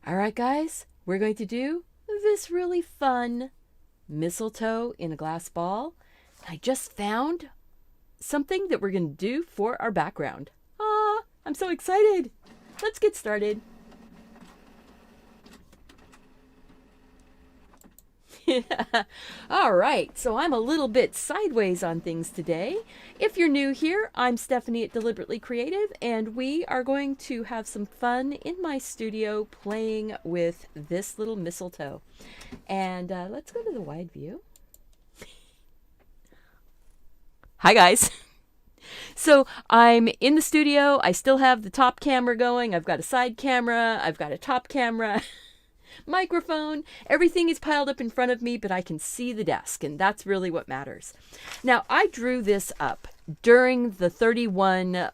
All right, guys, we're going to do this really fun mistletoe in a glass ball. I just found something that we're going to do for our background. I'm so excited. Let's get started. All right, so I'm a little bit sideways on things today. If you're new here, I'm Stephanie at Deliberately Creative, and we are going to have some fun in my studio playing with this little mistletoe. And let's go to the wide view. Hi, guys. So I'm in the studio. I still have the top camera going. I've got a side camera. I've got a top camera. Microphone, everything is piled up in front of me, but I can see the desk, and that's really what matters. Now, I drew this up during the 31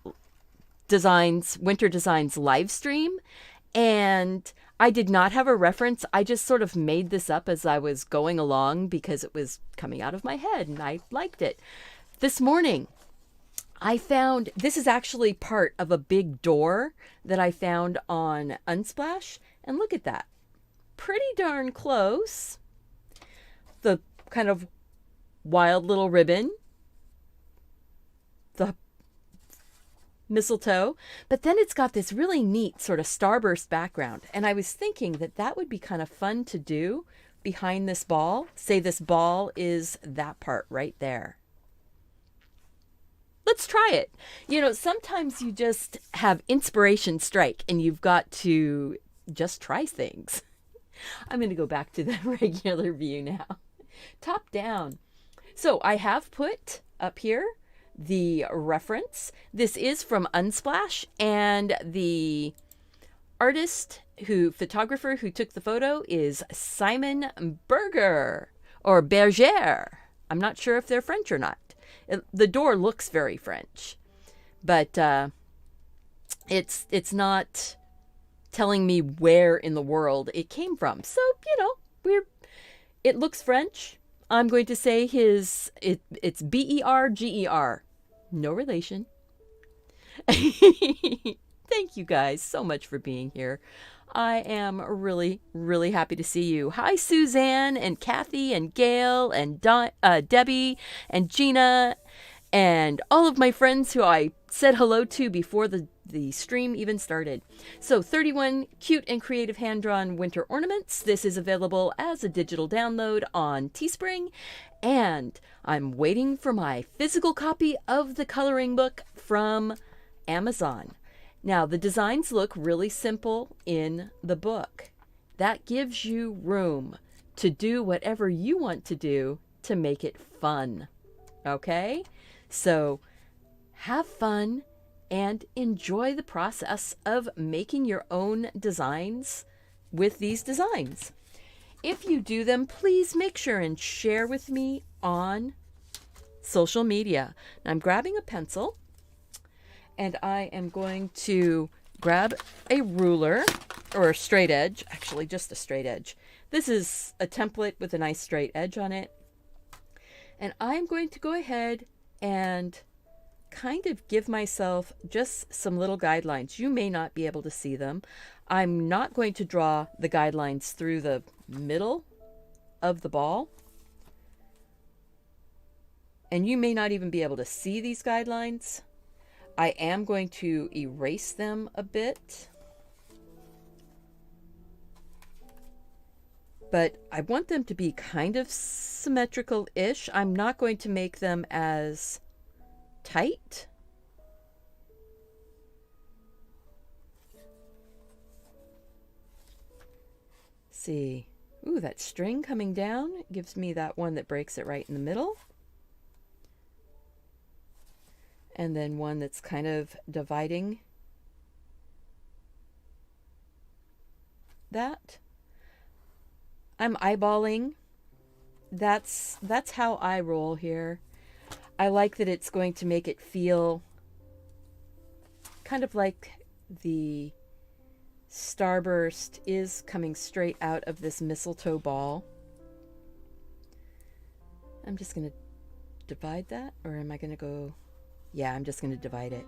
Designs, Winter Designs live stream, and I did not have a reference. I just sort of made this up as I was going along because it was coming out of my head, and I liked it. This morning, I found, this is actually part of a big door that I found on Unsplash, and look at that. Pretty darn close. The kind of wild little ribbon, the mistletoe, but then it's got this really neat sort of starburst background. And I was thinking that that would be kind of fun to do behind this ball. Say this ball is that part right there. Let's try it. You know, sometimes you just have inspiration strike and you've got to just try things. I'm going to go back to the regular view now. Top down. So I have put up here the reference. This is from Unsplash, and the photographer who took the photo is Simon Berger or Berger. I'm not sure if they're French or not. The door looks very French, but it's not telling me where in the world it came from. So, it looks French. I'm going to say it's Berger. No relation. Thank you guys so much for being here. I am really, really happy to see you. Hi, Suzanne and Kathy and Gail and Debbie and Gina and all of my friends who I said hello to before the stream even started. So 31 cute and creative hand-drawn winter ornaments. This is available as a digital download on Teespring. And I'm waiting for my physical copy of the coloring book from Amazon. Now, the designs look really simple in the book. That gives you room to do whatever you want to do to make it fun. Okay? So have fun and enjoy the process of making your own designs with these designs. If you do them, please make sure and share with me on social media. Now, I'm grabbing a pencil, and I am going to grab a ruler or a straight edge, actually just a straight edge. This is a template with a nice straight edge on it. And I'm going to go ahead and kind of give myself just some little guidelines. You may not be able to see them. I'm not going to draw the guidelines through the middle of the ball. And you may not even be able to see these guidelines. I am going to erase them a bit. But I want them to be kind of symmetrical-ish. I'm not going to make them as tight. See. Ooh, that string coming down gives me that one that breaks it right in the middle. And then one that's kind of dividing that. I'm eyeballing. That's how I roll here. I like that it's going to make it feel kind of like the starburst is coming straight out of this mistletoe ball. I'm just going to divide that, or am I going to go? Yeah, I'm just going to divide it.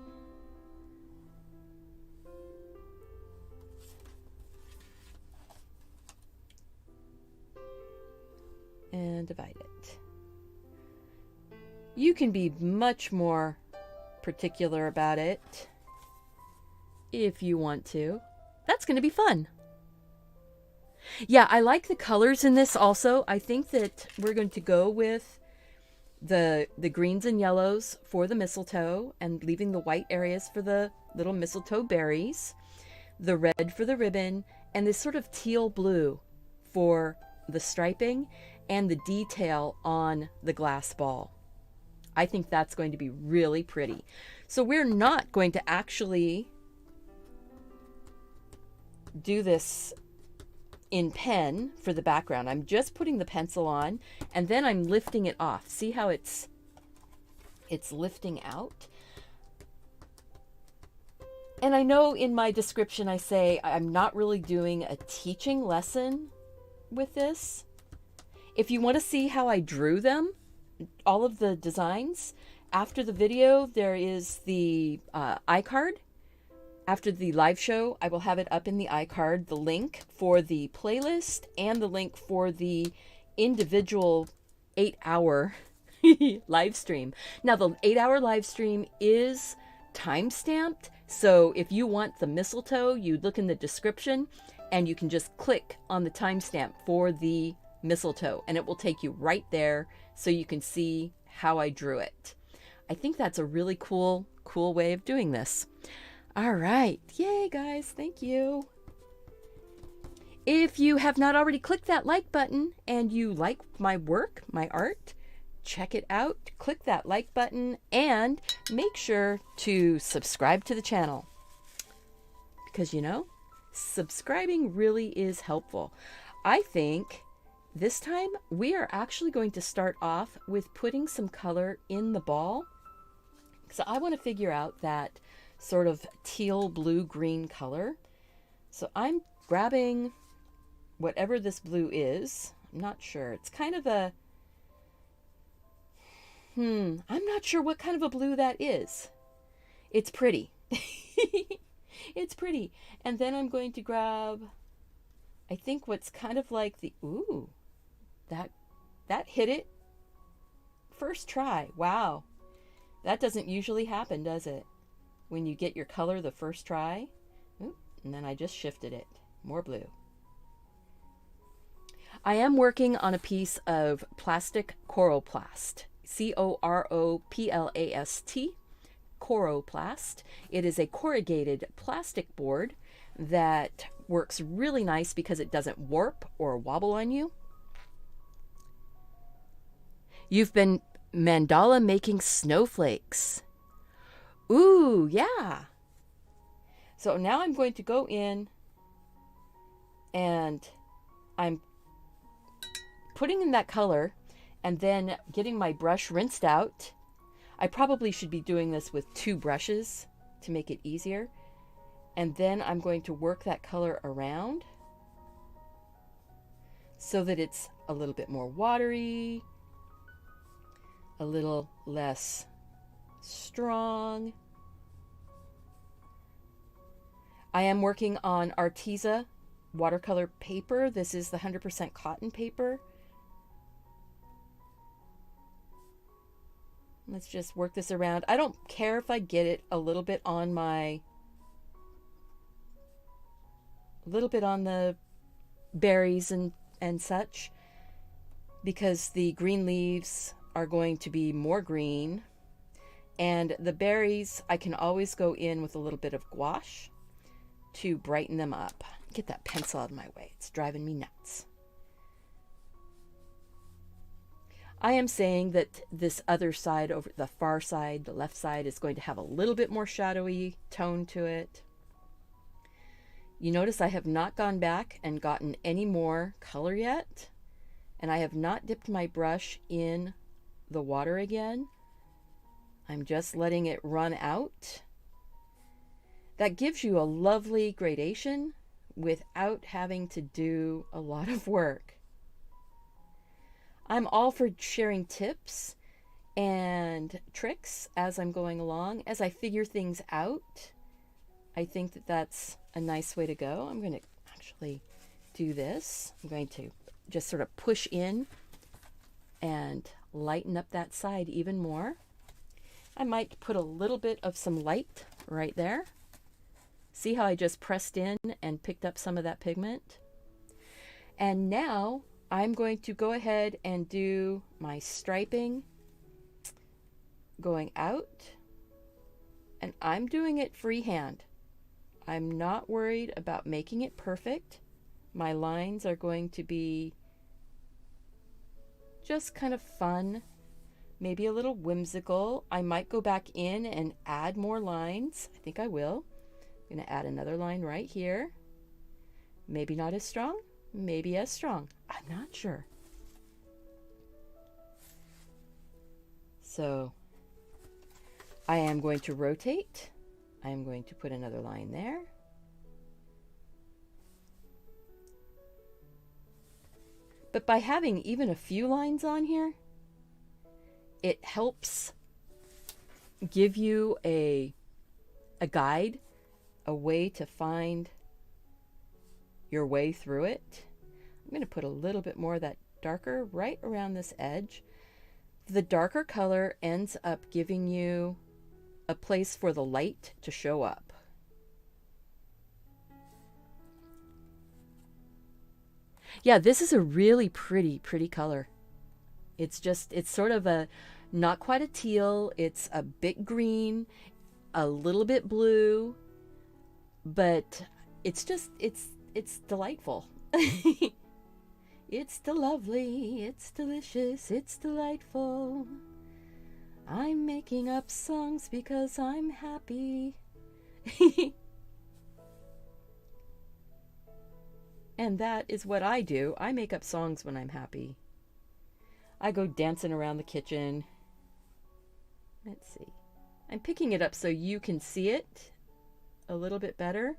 and divide it. You can be much more particular about it if you want to. That's going to be fun. Yeah, I like the colors in this also. I think that we're going to go with the greens and yellows for the mistletoe and leaving the white areas for the little mistletoe berries, the red for the ribbon, and this sort of teal blue for the striping and the detail on the glass ball. I think that's going to be really pretty. So we're not going to actually do this in pen for the background. I'm just putting the pencil on and then I'm lifting it off. See how it's lifting out? And I know in my description I say I'm not really doing a teaching lesson with this. If you want to see how I drew them, all of the designs, after the video there is the iCard. After the live show, I will have it up in the iCard, the link for the playlist and the link for the individual 8-hour live stream. Now, the 8-hour live stream is time-stamped, so if you want the mistletoe, you look in the description and you can just click on the timestamp for the mistletoe and it will take you right there so you can see how I drew it. I think that's a really cool way of doing this. All right. Yay, guys. Thank you. If you have not already clicked that like button and you like my work, my art, check it out. Click that like button and make sure to subscribe to the channel. Because, you know, subscribing really is helpful. I think this time we are actually going to start off with putting some color in the ball. So I want to figure out that sort of teal blue green color. So I'm grabbing whatever this blue is. I'm not sure. It's kind of a I'm not sure what kind of a blue that is. It's pretty. It's pretty. And then I'm going to grab, I think what's kind of like the that hit it first try. Wow. That doesn't usually happen, does it? When you get your color the first try. Oop, and then I just shifted it. More blue. I am working on a piece of plastic coroplast. C-O-R-O-P-L-A-S-T. Coroplast. It is a corrugated plastic board that works really nice because it doesn't warp or wobble on you. You've been mandala making snowflakes. Ooh, yeah. So now I'm going to go in and I'm putting in that color and then getting my brush rinsed out. I probably should be doing this with 2 brushes to make it easier. And then I'm going to work that color around so that it's a little bit more watery, a little less strong. I am working on Arteza watercolor paper. This is the 100% cotton paper. Let's just work this around. I don't care if I get it a little bit on the berries and such, because the green leaves are going to be more green, and the berries I can always go in with a little bit of gouache to brighten them up. Get that pencil out of my way. It's driving me nuts. I am saying that this other side, over the far side, the left side, is going to have a little bit more shadowy tone to it. You notice I have not gone back and gotten any more color yet, and I have not dipped my brush in the water again. I'm just letting it run out. That gives you a lovely gradation without having to do a lot of work. I'm all for sharing tips and tricks as I'm going along, as I figure things out. I think that that's a nice way to go. I'm going to actually do this. I'm going to just sort of push in and lighten up that side even more. I might put a little bit of some light right there. See how I just pressed in and picked up some of that pigment? And now I'm going to go ahead and do my striping going out. And I'm doing it freehand. I'm not worried about making it perfect. My lines are going to be just kind of fun, maybe a little whimsical. I might go back in and add more lines. I think I will. I'm going to add another line right here. Maybe not as strong, maybe as strong. I'm not sure. So I am going to rotate. I am going to put another line there. But by having even a few lines on here, it helps give you a guide, a way to find your way through it. I'm going to put a little bit more of that darker right around this edge. The darker color ends up giving you a place for the light to show up. Yeah, this is a really pretty color. It's sort of a, not quite a teal, it's a bit green, a little bit blue, but it's delightful. It's lovely, it's delicious, it's delightful. I'm making up songs because I'm happy. And that is what I do. I make up songs when I'm happy. I go dancing around the kitchen. Let's see. I'm picking it up so you can see it a little bit better.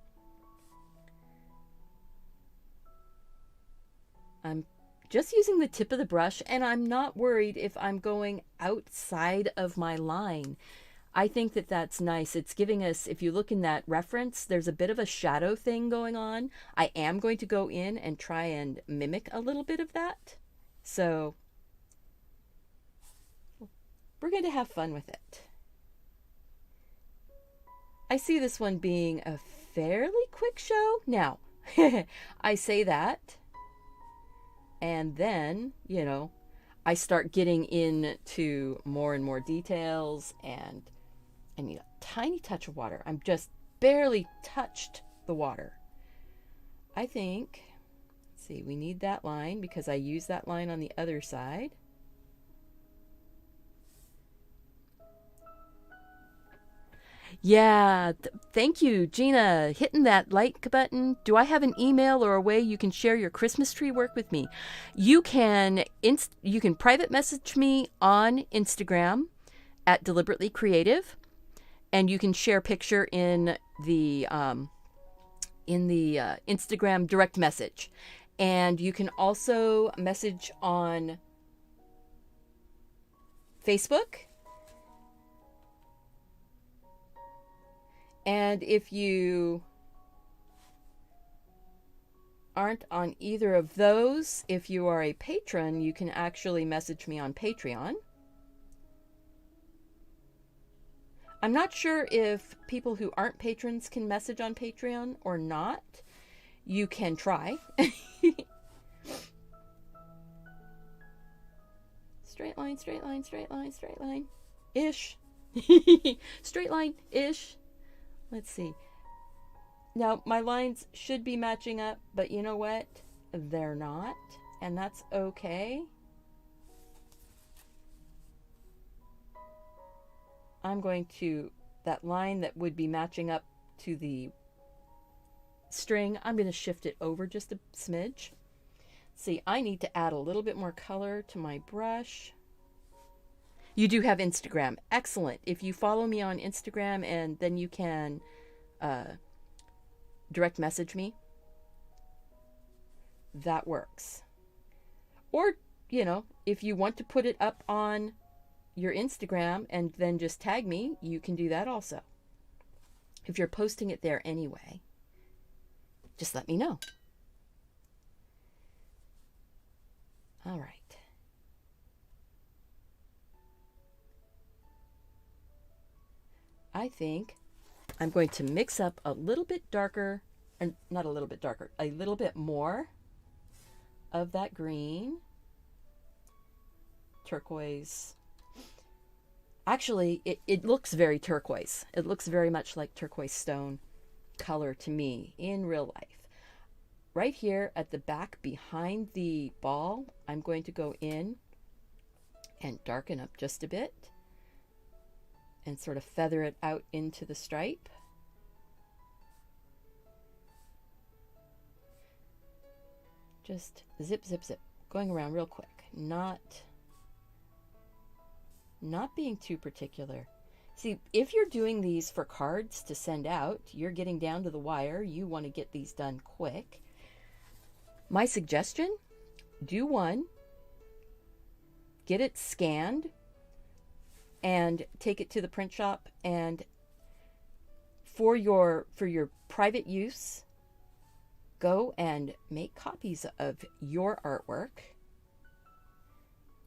I'm just using the tip of the brush, and I'm not worried if I'm going outside of my line. I think that that's nice. It's giving us, if you look in that reference, there's a bit of a shadow thing going on. I am going to go in and try and mimic a little bit of that. So we're going to have fun with it. I see this one being a fairly quick show. Now, I say that, and then, you know, I start getting into more and more details, and I need a tiny touch of water. I'm just barely touched the water. I think, let's see, we need that line because I use that line on the other side. Yeah, thank you, Gina, hitting that like button. Do I have an email or a way you can share your Christmas tree work with me? You can private message me on Instagram at Deliberately Creative, and you can share picture in the Instagram direct message. And you can also message on Facebook. And if you aren't on either of those, if you are a patron, you can actually message me on Patreon. I'm not sure if people who aren't patrons can message on Patreon or not. You can try. Straight line, straight line, straight line, straight line. Ish. Straight line, ish. Let's see. Now, my lines should be matching up, but you know what? They're not, and that's okay. I'm going to, that line that would be matching up to the string, I'm going to shift it over just a smidge. See, I need to add a little bit more color to my brush. You do have Instagram. Excellent. If you follow me on Instagram, and then you can direct message me, that works. Or, you know, if you want to put it up on your Instagram and then just tag me, you can do that also. If you're posting it there anyway, just let me know. All right. I think I'm going to mix up a little bit darker, and not a little bit darker, a little bit more of that green, turquoise. Actually, it looks very turquoise. It looks very much like turquoise stone color to me in real life. Right here at the back behind the ball, I'm going to go in and darken up just a bit and sort of feather it out into the stripe. Just zip, zip, zip, going around real quick, not being too particular. See, if you're doing these for cards to send out, you're getting down to the wire, you want to get these done quick. My suggestion, do one, get it scanned, and take it to the print shop, and for your private use, go and make copies of your artwork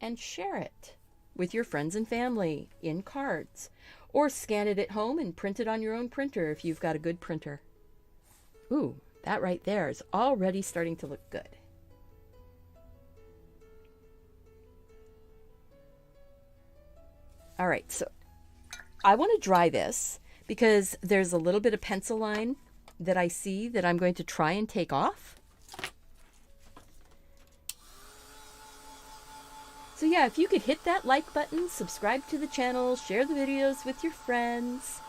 and share it with your friends and family in cards, or scan it at home and print it on your own printer if you've got a good printer. Ooh, that right there is already starting to look good. All right, so I want to dry this because there's a little bit of pencil line that I see that I'm going to try and take off. So yeah, if you could hit that like button, subscribe to the channel, share the videos with your friends.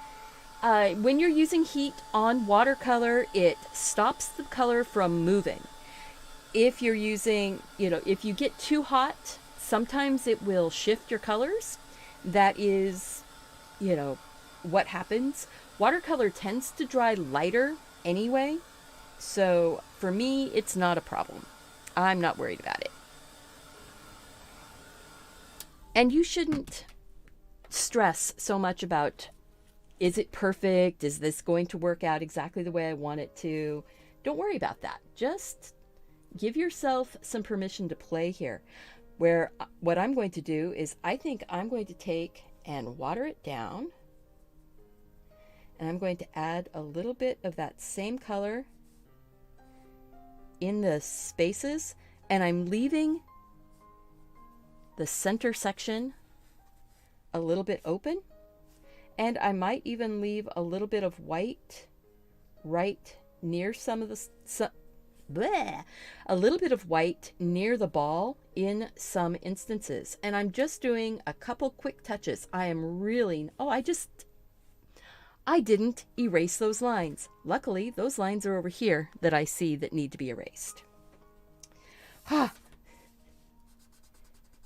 When you're using heat on watercolor, it stops the color from moving. If you're using, if you get too hot, sometimes it will shift your colors. That is, what happens. Watercolor tends to dry lighter anyway, so for me, it's not a problem. I'm not worried about it. And you shouldn't stress so much about, is it perfect? Is this going to work out exactly the way I want it to? Don't worry about that. Just give yourself some permission to play here. Where what I'm going to do is, I think I'm going to take and water it down. And I'm going to add a little bit of that same color in the spaces. And I'm leaving the center section a little bit open, and I might even leave a little bit of white right near some of the a little bit of white near the ball in some instances. And I'm just doing a couple quick touches. I am really, I didn't erase those lines. Luckily, those lines are over here that I see that need to be erased.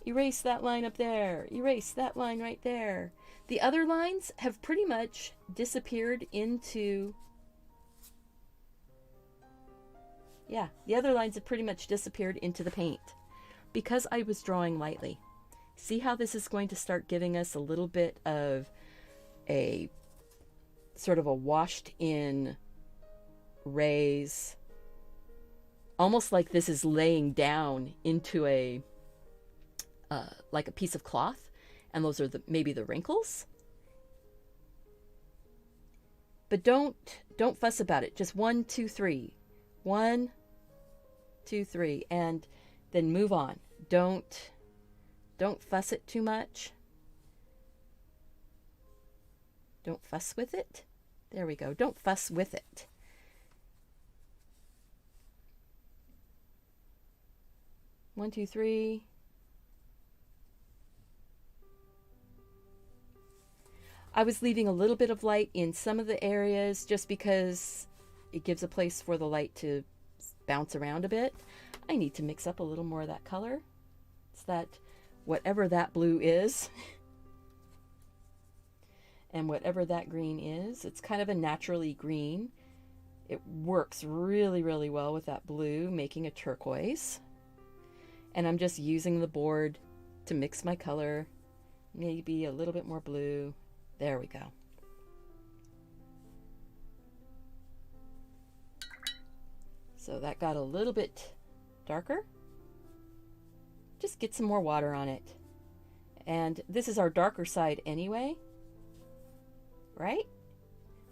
Erase that line up there. Erase that line right there. The other lines have pretty much disappeared into... Yeah, the other lines have pretty much disappeared into the paint because I was drawing lightly. See how this is going to start giving us a little bit of a sort of a washed in rays. Almost like this is laying down into a like a piece of cloth, and those are maybe the wrinkles. But don't fuss about it. Just 1, 2, 3. 1, 2, 3, and then move on. Don't fuss it too much. Don't fuss with it. There we go. Don't fuss with it. One, two, three. I was leaving a little bit of light in some of the areas just because it gives a place for the light to bounce around a bit. I need to mix up a little more of that color. It's that whatever that blue is and whatever that green is, it's kind of a naturally green. It works really, really well with that blue, making a turquoise. And I'm just using the board to mix my color, maybe a little bit more blue. There we go. So that got a little bit darker. Just get some more water on it. And this is our darker side anyway. right?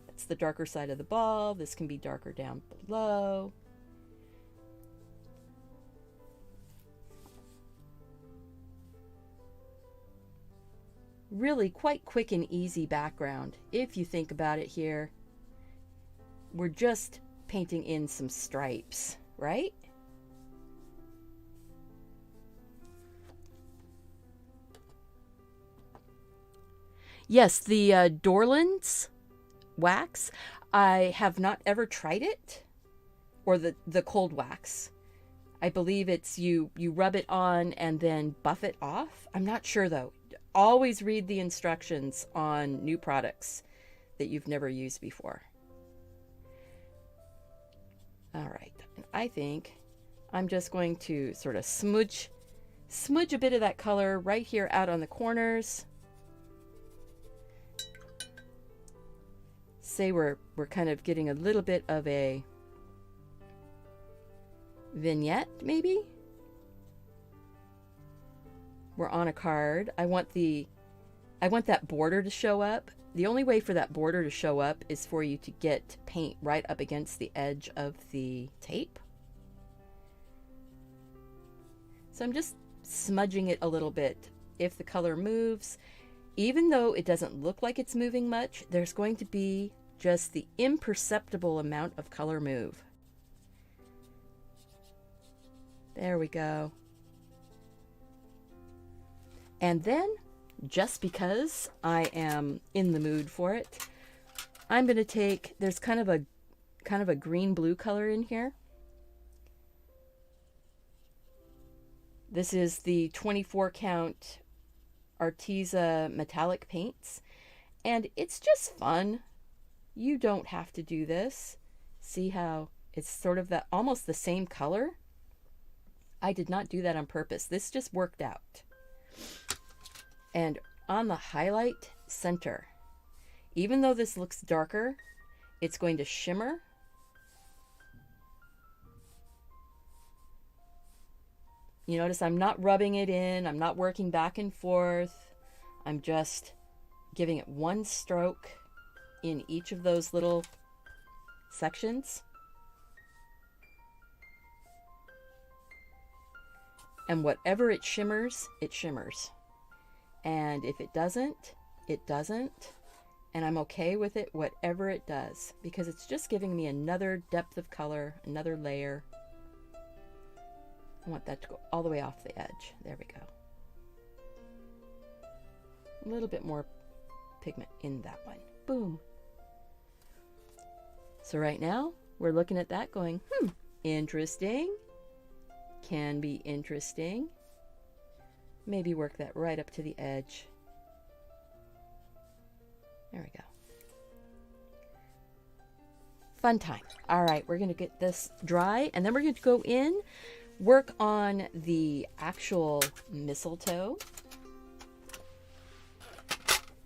That's the darker side of the ball. This can be darker down below. Really quite quick and easy background. If you think about it here, we're just painting in some stripes, right? Yes, the Dorland's wax. I have not ever tried it, or the cold wax. I believe it's you rub it on and then buff it off. I'm not sure though. Always read the instructions on new products that you've never used before. All right, and I think I'm just going to sort of smudge a bit of that color right here out on the corners. Say we're kind of getting a little bit of a vignette, maybe. We're on a card. I want that border to show up. The only way for that border to show up is for you to get paint right up against the edge of the tape. So I'm just smudging it a little bit. If the color moves, even though it doesn't look like it's moving much, there's going to be just the imperceptible amount of color move. There we go. And then, just because I am in the mood for it, I'm going to take, there's kind of a green blue color in here. This is the 24 count Arteza metallic paints, and it's just fun. You don't have to do this. See how it's sort of that almost the same color? I did not do that on purpose. This just worked out. And on the highlight center, even though this looks darker, it's going to shimmer. You notice I'm not rubbing it in. I'm not working back and forth. I'm just giving it one stroke in each of those little sections. And whatever it shimmers, it shimmers. And if it doesn't, it doesn't. And I'm okay with it, whatever it does, because it's just giving me another depth of color, another layer. I want that to go all the way off the edge. There we go. A little bit more pigment in that one. Boom. So right now, we're looking at that going, interesting. Can be interesting. Maybe work that right up to the edge. There we go. Fun time. All right, we're going to get this dry, and then we're going to go in, work on the actual mistletoe.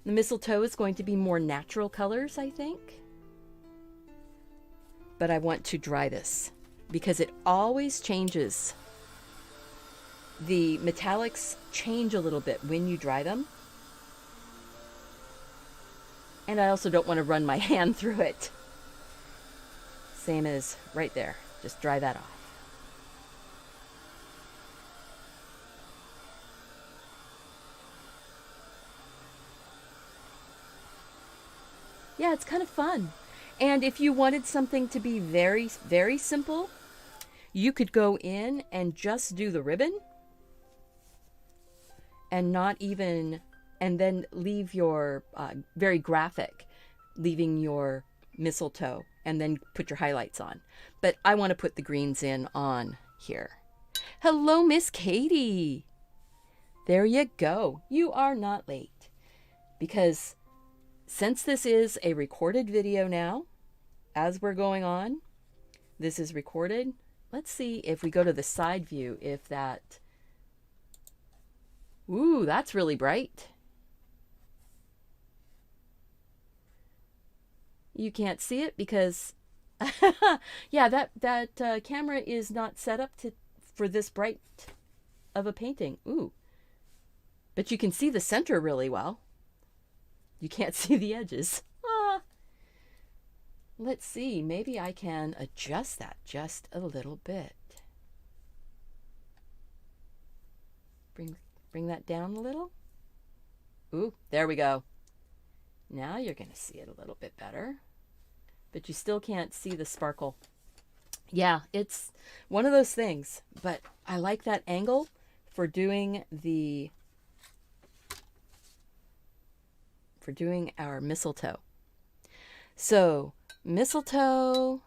The mistletoe is going to be more natural colors, I think. But I want to dry this because it always changes. The metallics change a little bit when you dry them. And I also don't want to run my hand through it. Same as right there. Just dry that off. Yeah, it's kind of fun. And if you wanted something to be very, very simple, you could go in and just do the ribbon and not even, and then leave your, very graphic, leaving your mistletoe and then put your highlights on. But I want to put the greens in on here. Hello, Miss Katie. There you go. You are not late. Because since this is a recorded video now, as we're going on, this is recorded. Let's see if we go to the side view, if that, ooh, that's really bright. You can't see it because, yeah, that camera is not set up for this bright of a painting. Ooh, but you can see the center really well. You can't see the edges. Let's see, maybe I can adjust that just a little bit. Bring that down a little. Ooh, there we go. Now you're going to see it a little bit better, but you still can't see the sparkle. Yeah, it's one of those things, but I like that angle for doing our mistletoe. So, mistletoe.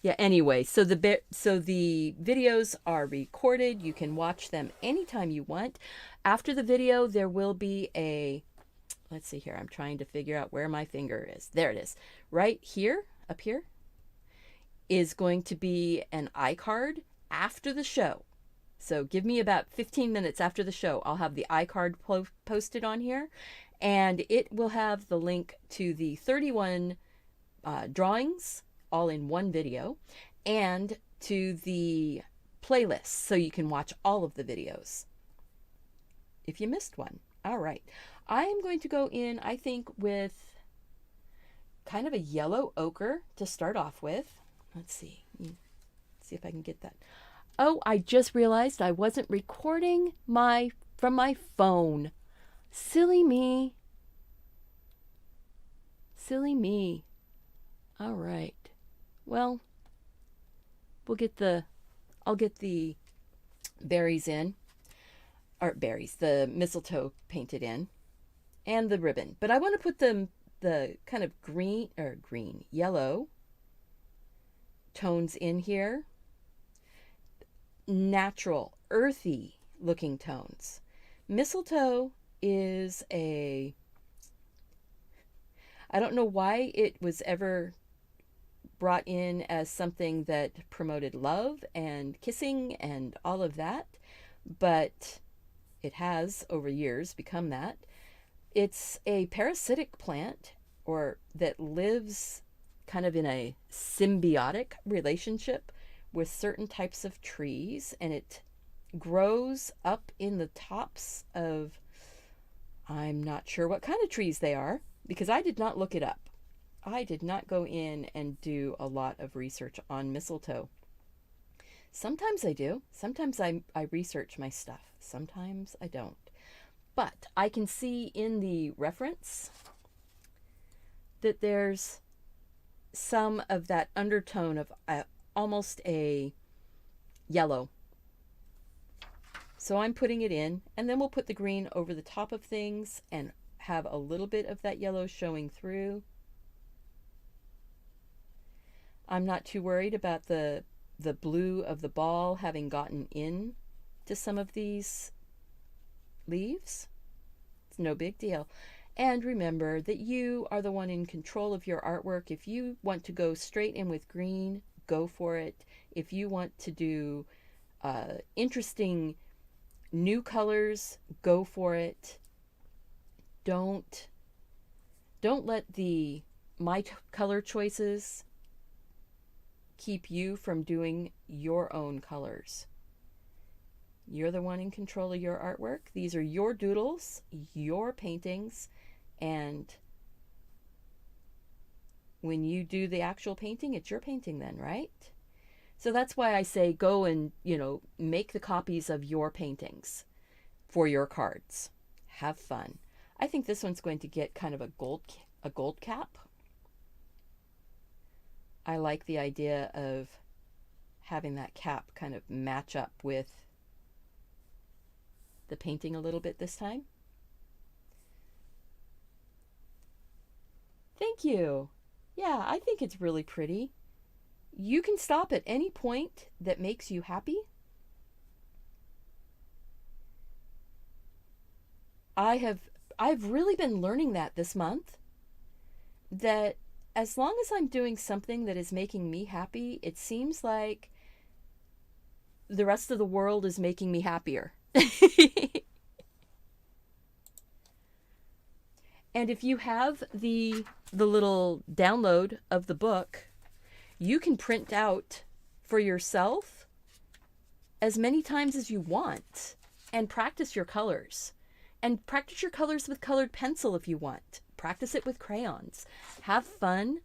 Yeah, anyway, so the videos are recorded. You can watch them anytime you want. After the video, there will be let's see here. I'm trying to figure out where my finger is. There it is. Right here, up here, is going to be an iCard after the show. So give me about 15 minutes after the show. I'll have the iCard posted on here, and it will have the link to the 31 drawings all in one video, and to the playlist so you can watch all of the videos if you missed one. All right. I am going to go in, I think, with kind of a yellow ochre to start off with. Let's see. See if I can get that. Oh, I just realized I wasn't recording from my phone. Silly me. Silly me. All right. Well, I'll get the berries in, or the mistletoe painted in, and the ribbon. But I want to put the kind of yellow tones in here. Natural, earthy looking tones. Mistletoe is I don't know why it was ever brought in as something that promoted love and kissing and all of that, but it has over years become that. It's a parasitic plant, or that lives kind of in a symbiotic relationship with certain types of trees, and it grows up in the tops of, I'm not sure what kind of trees they are, because I did not look it up. I did not go in and do a lot of research on mistletoe. Sometimes I do. Sometimes I research my stuff. Sometimes I don't. But I can see in the reference that there's some of that undertone of almost a yellow. So I'm putting it in, and then we'll put the green over the top of things and have a little bit of that yellow showing through. I'm not too worried about the blue of the ball having gotten in to some of these leaves. It's no big deal. And remember that you are the one in control of your artwork. If you want to go straight in with green, go for it. If you want to do interesting new colors, go for it. Don't let my color choices keep you from doing your own colors. You're the one in control of your artwork. These are your doodles, your paintings, and when you do the actual painting, it's your painting then, right? So that's why I say go and, make the copies of your paintings for your cards. Have fun. I think this one's going to get kind of a gold cap. I like the idea of having that cap kind of match up with the painting a little bit this time. Thank you. Yeah, I think it's really pretty. You can stop at any point that makes you happy. I've really been learning that this month, that as long as I'm doing something that is making me happy, it seems like the rest of the world is making me happier. And if you have the little download of the book, you can print out for yourself as many times as you want and practice your colors. And practice your colors with colored pencil if you want. Practice it with crayons. Have fun.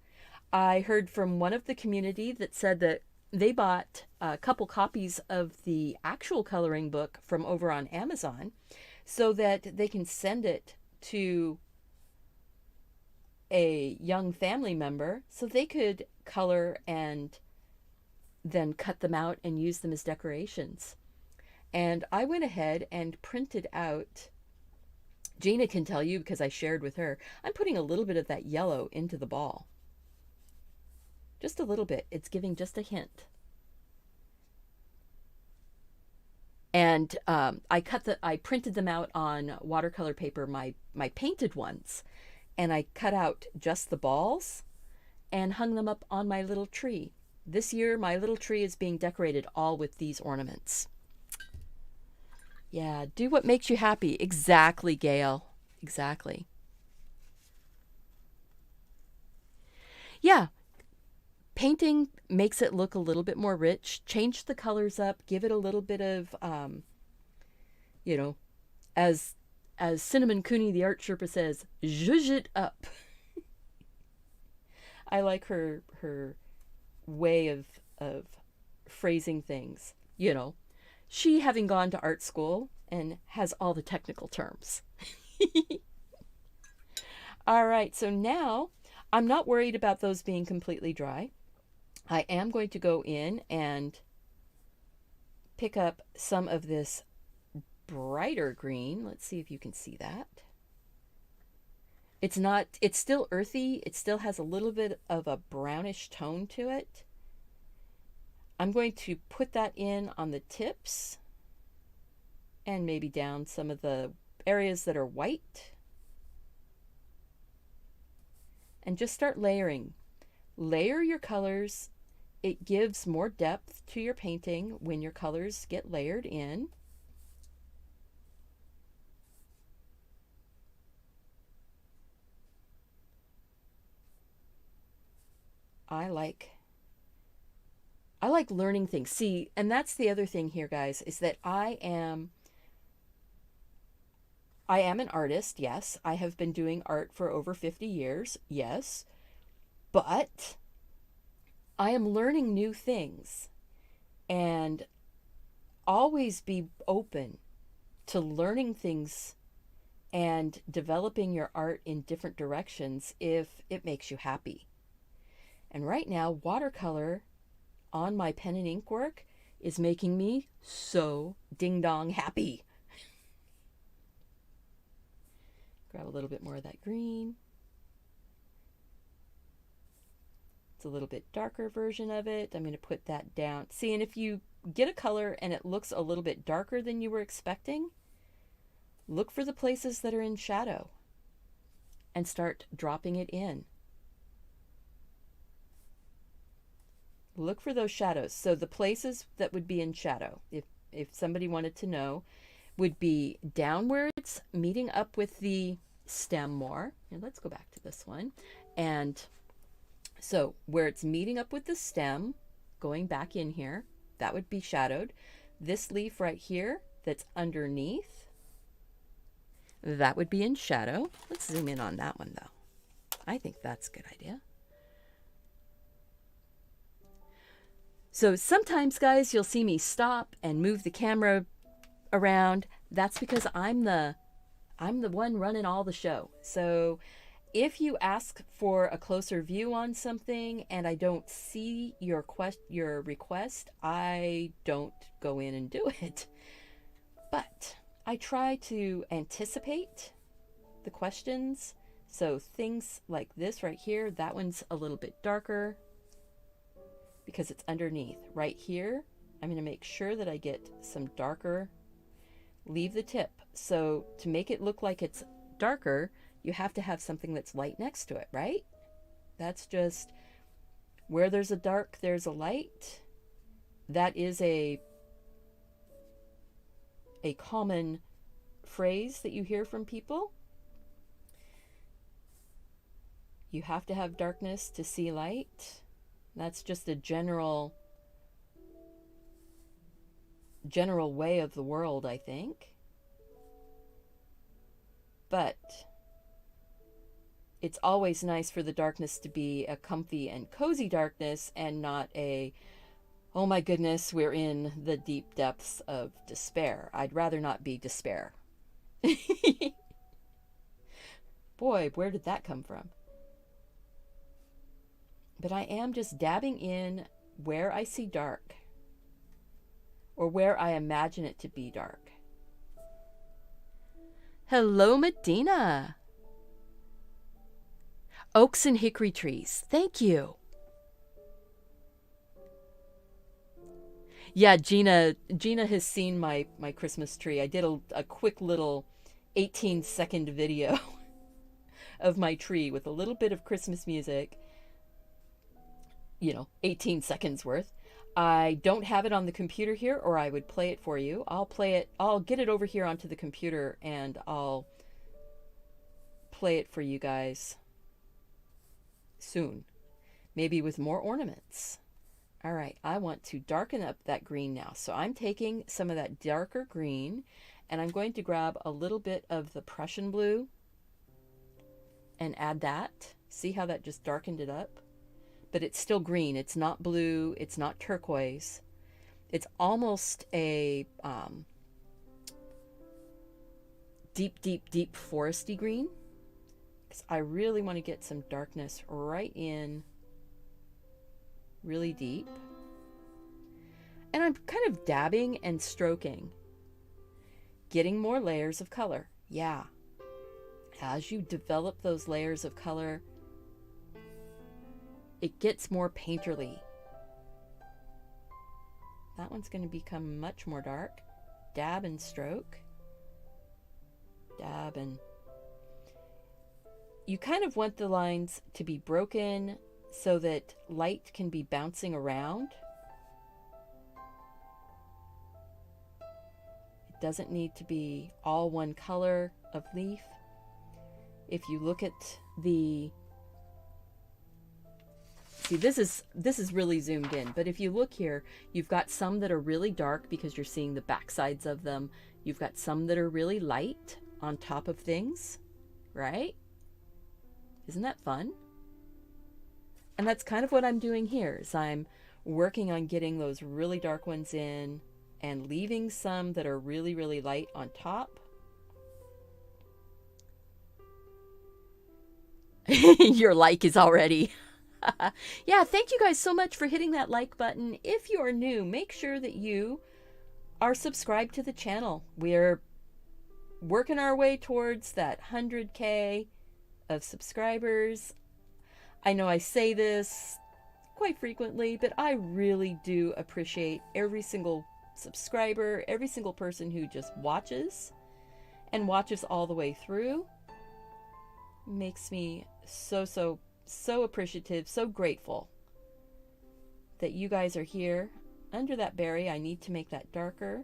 I heard from one of the community that said that they bought a couple copies of the actual coloring book from over on Amazon so that they can send it to a young family member so they could color and then cut them out and use them as decorations. And I went ahead and printed out, Gina can tell you because I shared with her, I'm putting a little bit of that yellow into the ball. Just a little bit. It's giving just a hint. And I printed them out on watercolor paper, my painted ones, and I cut out just the balls and hung them up on my little tree. This year, my little tree is being decorated all with these ornaments. Yeah, do what makes you happy. Exactly, Gail. Exactly. Yeah, painting makes it look a little bit more rich. Change the colors up. Give it a little bit of, you know, as Cinnamon Cooney, the art Sherpa, says, zhuzh it up. I like her way of phrasing things. You know, she having gone to art school and has all the technical terms. All right, so now I'm not worried about those being completely dry. I am going to go in and pick up some of this brighter green. Let's see if you can see that. It's still earthy. It still has a little bit of a brownish tone to it. I'm going to put that in on the tips and maybe down some of the areas that are white. And just start layering. Layer your colors. It gives more depth to your painting when your colors get layered in. I like learning things. See, and that's the other thing here, guys, is that I am an artist, yes. I have been doing art for over 50 years, yes. But I am learning new things, and always be open to learning things and developing your art in different directions if it makes you happy. And right now, watercolor on my pen and ink work is making me so ding dong happy. Grab a little bit more of that green. It's a little bit darker version of it. I'm going to put that down. See, and if you get a color and it looks a little bit darker than you were expecting, look for the places that are in shadow and start dropping it in. Look for those shadows. So the places that would be in shadow, if somebody wanted to know, would be downwards, meeting up with the stem more. And let's go back to this one. And so where it's meeting up with the stem, going back in here, that would be shadowed. This leaf right here that's underneath, that would be in shadow. Let's zoom in on that one though. I think that's a good idea. So sometimes, guys, you'll see me stop and move the camera around. That's because I'm the one running all the show. So if you ask for a closer view on something and I don't see your request, I don't go in and do it. But I try to anticipate the questions. So things like this right here, that one's a little bit darker because it's underneath. Right here, I'm going to make sure that I get some darker. Leave the tip. So to make it look like it's darker, you have to have something that's light next to it, right? That's just where there's a dark, there's a light. That is a common phrase that you hear from people. You have to have darkness to see light. That's just a general way of the world, I think. But it's always nice for the darkness to be a comfy and cozy darkness and not a, oh my goodness, we're in the deep depths of despair. I'd rather not be despair. Boy, where did that come from? But I am just dabbing in where I see dark, or where I imagine it to be dark. Hello, Medina. Oaks and hickory trees. Thank you. Yeah, Gina has seen my Christmas tree. I did a quick little 18-second video of my tree with a little bit of Christmas music. 18 seconds worth. I don't have it on the computer here, or I would play it for you. I'll get it over here onto the computer and I'll play it for you guys soon. Maybe with more ornaments. All right, I want to darken up that green now. So I'm taking some of that darker green and I'm going to grab a little bit of the Prussian blue and add that. See how that just darkened it up? But it's still green. It's not blue. It's not turquoise. It's almost a deep, deep, deep foresty green. Because I really want to get some darkness right in, really deep. And I'm kind of dabbing and stroking, getting more layers of color. Yeah. As you develop those layers of color, it gets more painterly. That one's going to become much more dark. Dab and stroke. Dab and... You kind of want the lines to be broken so that light can be bouncing around. It doesn't need to be all one color of leaf. If you look at the... See, this is really zoomed in, but if you look here, you've got some that are really dark because you're seeing the back sides of them. You've got some that are really light on top of things, right? Isn't that fun? And that's kind of what I'm doing here, is I'm working on getting those really dark ones in and leaving some that are really, really light on top. Your like is already... Yeah, thank you guys so much for hitting that like button. If you are new, make sure that you are subscribed to the channel. We're working our way towards that 100K of subscribers. I know I say this quite frequently, but I really do appreciate every single subscriber, every single person who just watches and watches all the way through. Makes me so appreciative, so grateful that you guys are here. Under that berry, I need to make that darker.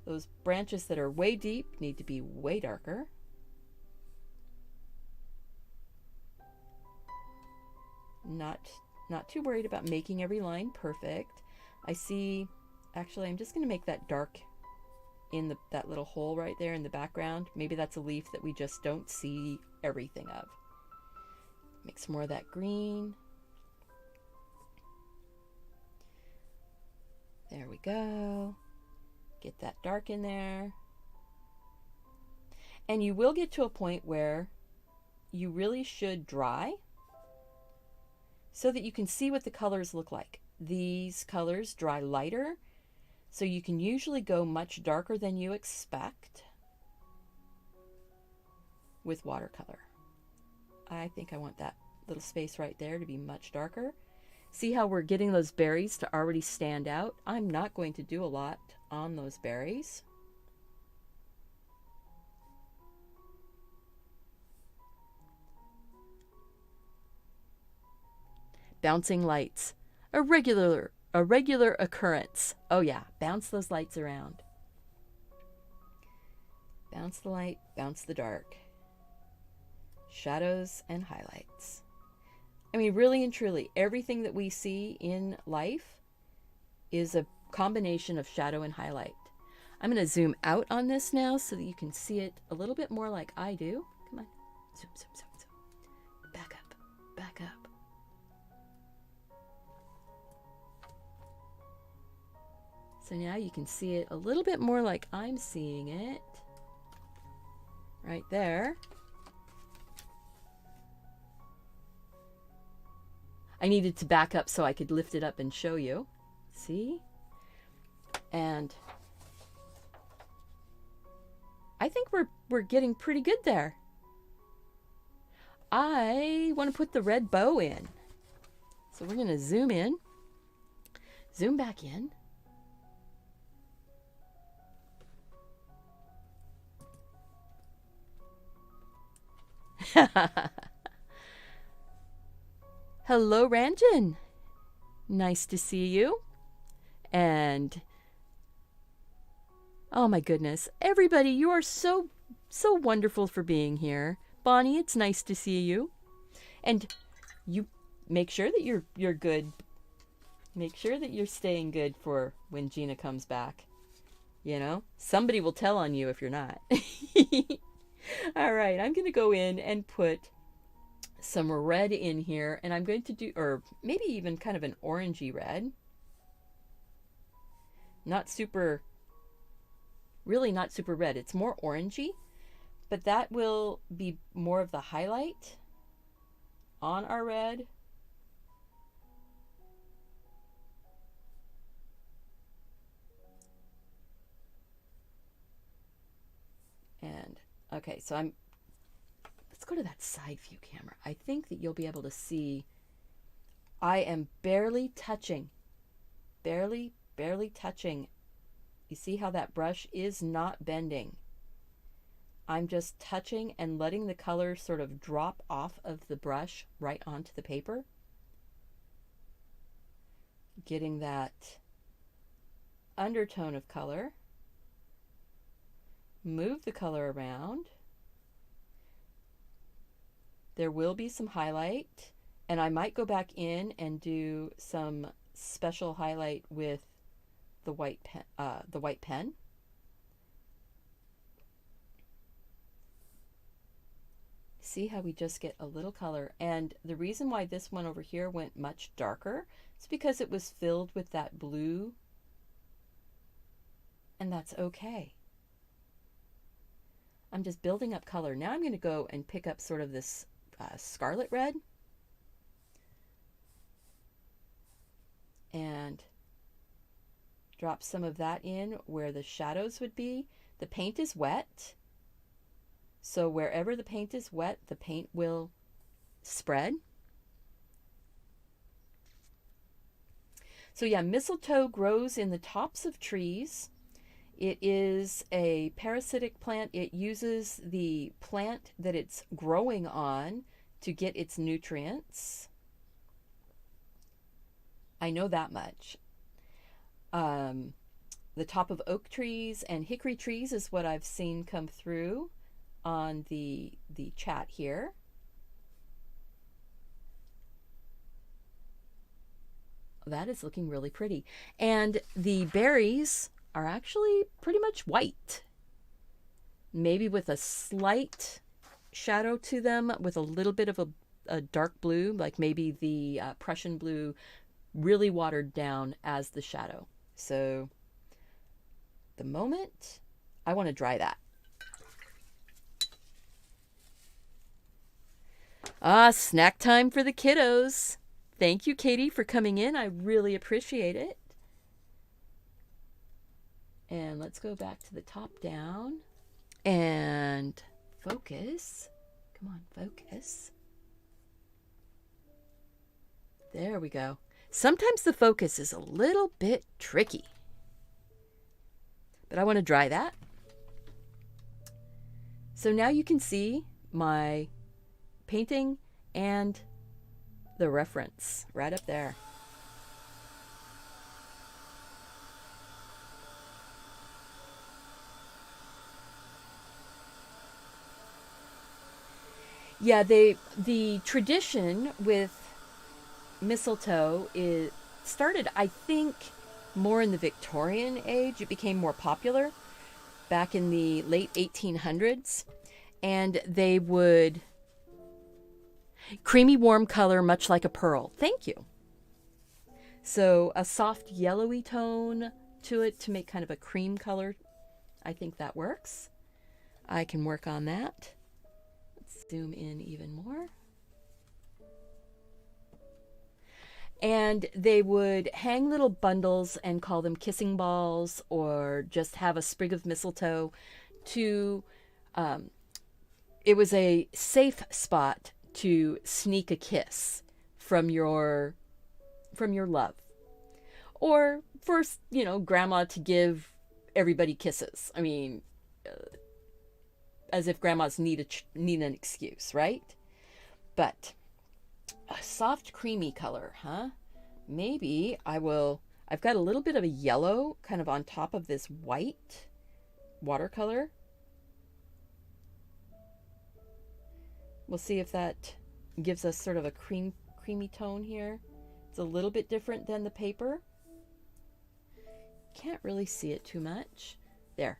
Those branches that are way deep need to be way darker. Not too worried about making every line perfect. I see, actually, I'm just going to make that dark in that little hole right there in the background. Maybe that's a leaf that we just don't see everything of. Make some more of that green. There we go. Get that dark in there. And you will get to a point where you really should dry so that you can see what the colors look like. These colors dry lighter, so you can usually go much darker than you expect with watercolor. I think I want that little space right there to be much darker. See how we're getting those berries to already stand out? I'm not going to do a lot on those berries. Bouncing lights. A regular occurrence. Oh yeah, bounce those lights around. Bounce the light, bounce the dark. Shadows and highlights. I mean, really and truly, everything that we see in life is a combination of shadow and highlight. I'm going to zoom out on this now so that you can see it a little bit more like I do. Come on. Zoom, zoom, zoom, zoom. Back up. Back up. So now you can see it a little bit more like I'm seeing it. Right there. I needed to back up so I could lift it up and show you. See? And I think we're getting pretty good there. I want to put the red bow in. So we're going to zoom in. Zoom back in. Hello, Ranjan. Nice to see you. And oh my goodness, everybody, you are so wonderful for being here. Bonnie, it's nice to see you. And you make sure that you're good. Make sure that you're staying good for when Gina comes back. You know, somebody will tell on you if you're not. All right, I'm going to go in and put some red in here, and I'm going to do, or maybe even kind of an orangey red. Not super, really not super red. It's more orangey, but that will be more of the highlight on our red. And okay, so let's go to that side view camera. I think that you'll be able to see I am barely touching. Barely touching. You see how that brush is not bending. I'm just touching and letting the color sort of drop off of the brush right onto the paper. Getting that undertone of color. Move the color around. There will be some highlight, and I might go back in and do some special highlight with the white pen. See how we just get a little color, and the reason why this one over here went much darker is because it was filled with that blue, and that's okay. I'm just building up color. Now I'm going to go and pick up sort of this scarlet red and drop some of that in where the shadows would be. The paint is wet, so wherever the paint is wet, the paint will spread. So yeah, mistletoe grows in the tops of trees. It is a parasitic plant. It uses the plant that it's growing on to get its nutrients. I know that much. The top of oak trees and hickory trees is what I've seen come through on the chat here. That is looking really pretty. And the berries are actually pretty much white, maybe with a slight shadow to them, with a little bit of a dark blue, like maybe the Prussian blue really watered down as the shadow. So the moment I want to dry that. Snack time for the kiddos. Thank you, Katie, for coming in. I really appreciate it. And let's go back to the top down and focus. Come on, focus. There we go. Sometimes the focus is a little bit tricky, but I want to dry that. So now you can see my painting and the reference right up there. Yeah, the tradition with mistletoe started, I think, more in the Victorian age. It became more popular. back in the late 1800s, and they would creamy warm color, much like a pearl. Thank you. So a soft yellowy tone to it to make kind of a cream color. I think that works. I can work on that. Let's zoom in even more. And they would hang little bundles and call them kissing balls, or just have a sprig of mistletoe to, it was a safe spot to sneak a kiss from your love, or for, you know, grandma to give everybody kisses. I mean, as if grandmas need an excuse, right? But a soft creamy color, huh? Maybe I've got a little bit of a yellow kind of on top of this white watercolor. We'll see if that gives us sort of a creamy tone here. It's a little bit different than the paper. Can't really see it too much. There.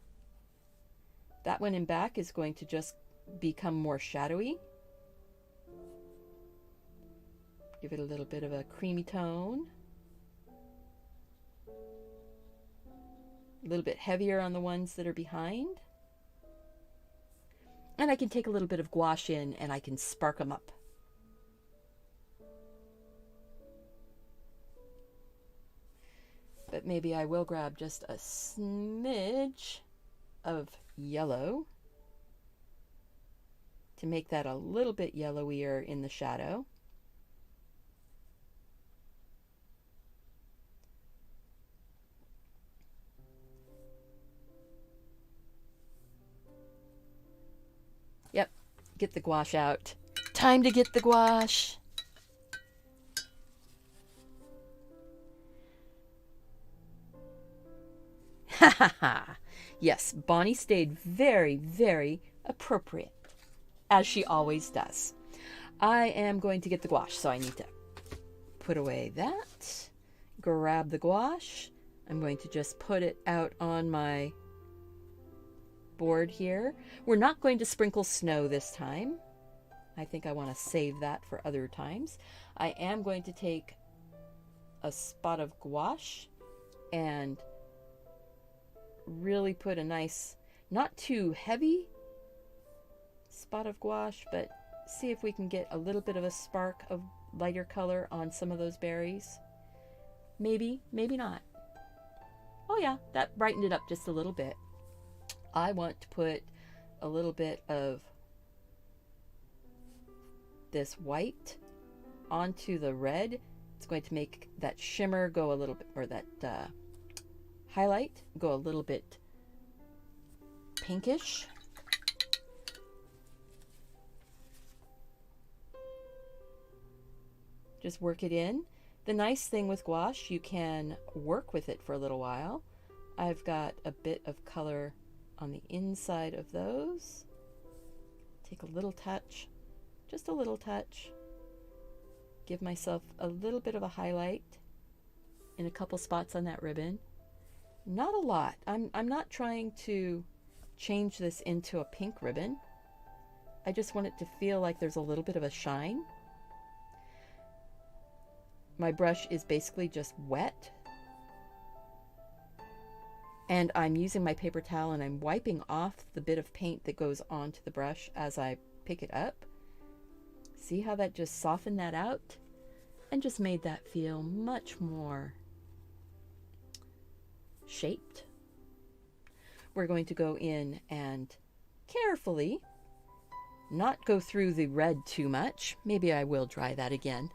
That one in back is going to just become more shadowy. Give it a little bit of a creamy tone. A little bit heavier on the ones that are behind. And I can take a little bit of gouache in and I can spark them up. But maybe I will grab just a smidge of yellow to make that a little bit yellowier in the shadow. Yep, get the gouache out. Time to get the gouache. Ha ha ha. Yes, Bonnie stayed very, very appropriate, as she always does. I am going to get the gouache, so I need to put away that. Grab the gouache. I'm going to just put it out on my board here. We're not going to sprinkle snow this time. I think I want to save that for other times. I am going to take a spot of gouache and really put a nice, not too heavy spot of gouache, but see if we can get a little bit of a spark of lighter color on some of those berries. Maybe, maybe not. Oh yeah, that brightened it up just a little bit. I want to put a little bit of this white onto the red. It's going to make that shimmer go a little bit, or that highlight go a little bit pinkish. Just work it in. The nice thing with gouache, you can work with it for a little while. I've got a bit of color on the inside of those. Take a little touch, just a little touch. Give myself a little bit of a highlight in a couple spots on that ribbon. Not a lot. I'm not trying to change this into a pink ribbon. I just want it to feel like there's a little bit of a shine. My brush is basically just wet. And I'm using my paper towel and I'm wiping off the bit of paint that goes onto the brush as I pick it up. See how that just softened that out and just made that feel much more shaped. We're going to go in and carefully not go through the red too much. Maybe I will dry that again.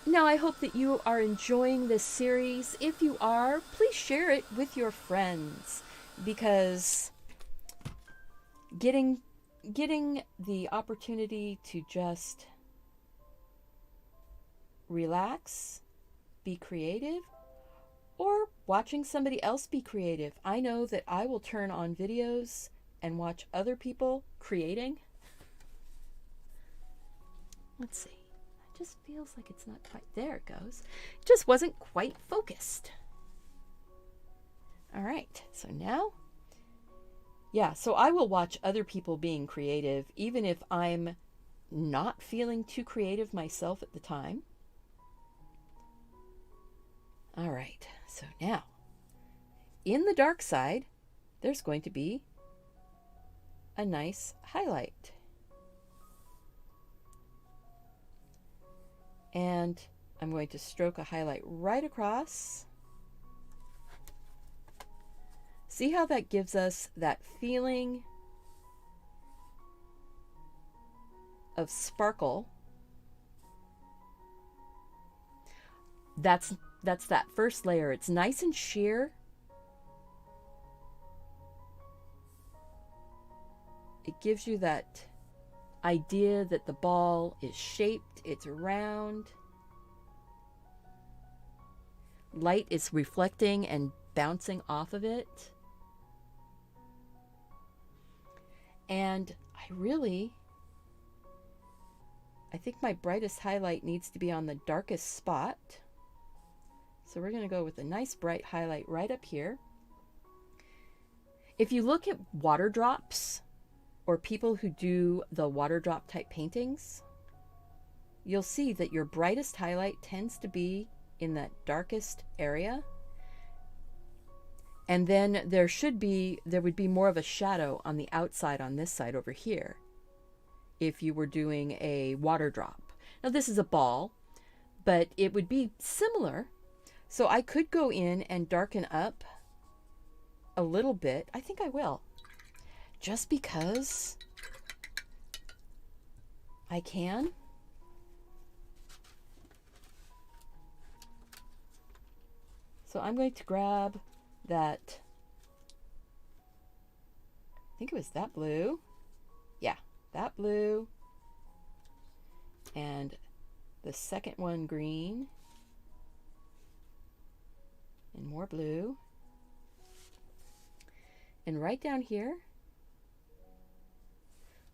Now, I hope that you are enjoying this series. If you are, please share it with your friends, because getting the opportunity to just relax, be creative, or watching somebody else be creative. I know that I will turn on videos and watch other people creating. Let's see. It just feels like it's not quite, there it goes. It just wasn't quite focused. All right, so now, yeah, so I will watch other people being creative, even if I'm not feeling too creative myself at the time. All right, so now, in the dark side, there's going to be a nice highlight. And I'm going to stroke a highlight right across. See how that gives us that feeling of sparkle? That's that first layer. It's nice and sheer. It gives you that idea that the ball is shaped, it's round. Light is reflecting and bouncing off of it. And I think my brightest highlight needs to be on the darkest spot. So we're going to go with a nice bright highlight right up here. If you look at water drops, or people who do the water drop type paintings, you'll see that your brightest highlight tends to be in that darkest area. And then there would be more of a shadow on the outside on this side over here if you were doing a water drop. Now this is a ball, but it would be similar. So I could go in and darken up a little bit. I think I will. Just because I can. So I'm going to grab that, I think it was that blue. Yeah, that blue. And the second one green. And more blue. And right down here,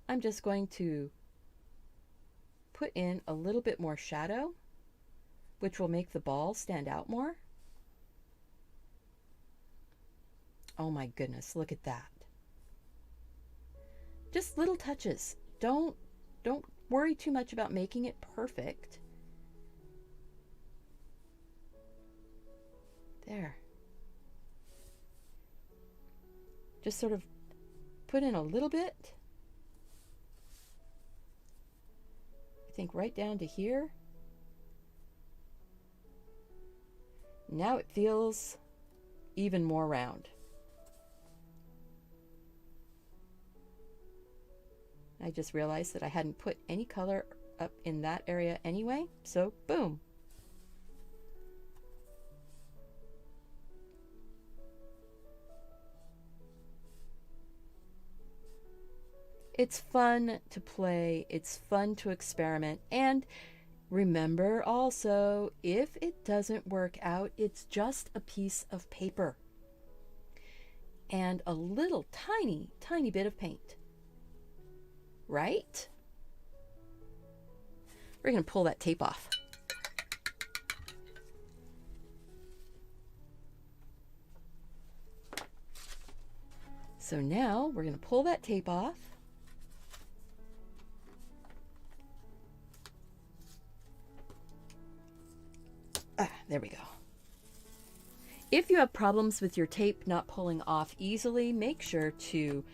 I'm just going to put in a little bit more shadow, which will make the ball stand out more. Oh my goodness, look at that. Just little touches. Don't worry too much about making it perfect. There. Just sort of put in a little bit. I think right down to here. Now it feels even more round. I just realized that I hadn't put any color up in that area anyway, so boom. It's fun to play, it's fun to experiment, and remember also, if it doesn't work out, it's just a piece of paper and a little tiny, tiny bit of paint. Right? We're going to pull that tape off. So now we're going to pull that tape off. There we go. If you have problems with your tape not pulling off easily, make sure to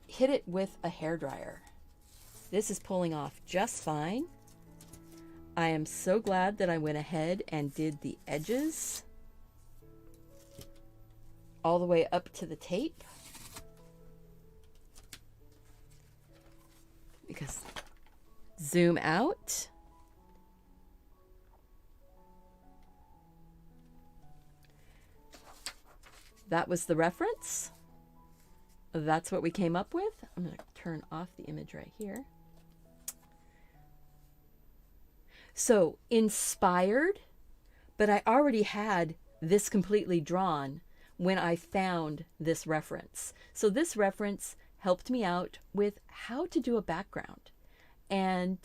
hit it with a hairdryer. This is pulling off just fine. I am so glad that I went ahead and did the edges all the way up to the tape, because zoom out. That was the reference. That's what we came up with. I'm going to turn off the image right here. So inspired, but I already had this completely drawn when I found this reference. So this reference helped me out with how to do a background. And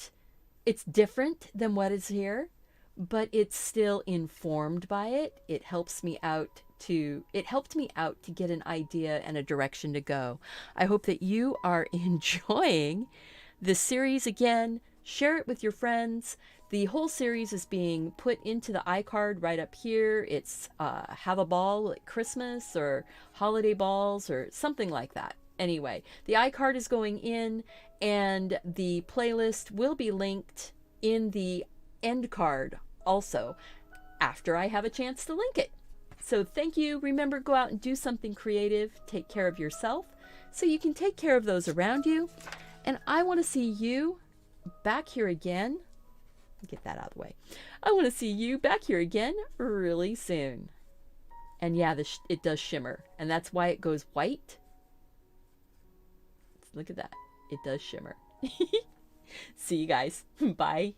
It's different than what is here, but it's still informed by it. It helps me out to it helped me out to get an idea and a direction to go. I hope that you are enjoying this series. Again, share it with your friends. The whole series is being put into the iCard right up here. It's have a ball at Christmas or holiday balls or something like that. Anyway, the iCard is going in, and the playlist will be linked in the end card also after I have a chance to link it. So thank you. Remember, go out and do something creative. Take care of yourself so you can take care of those around you. And I want to see you back here again. Get that out of the way. I want to see you back here again really soon. And yeah, it does shimmer. And that's why it goes white. Look at that. It does shimmer. See you guys. Bye.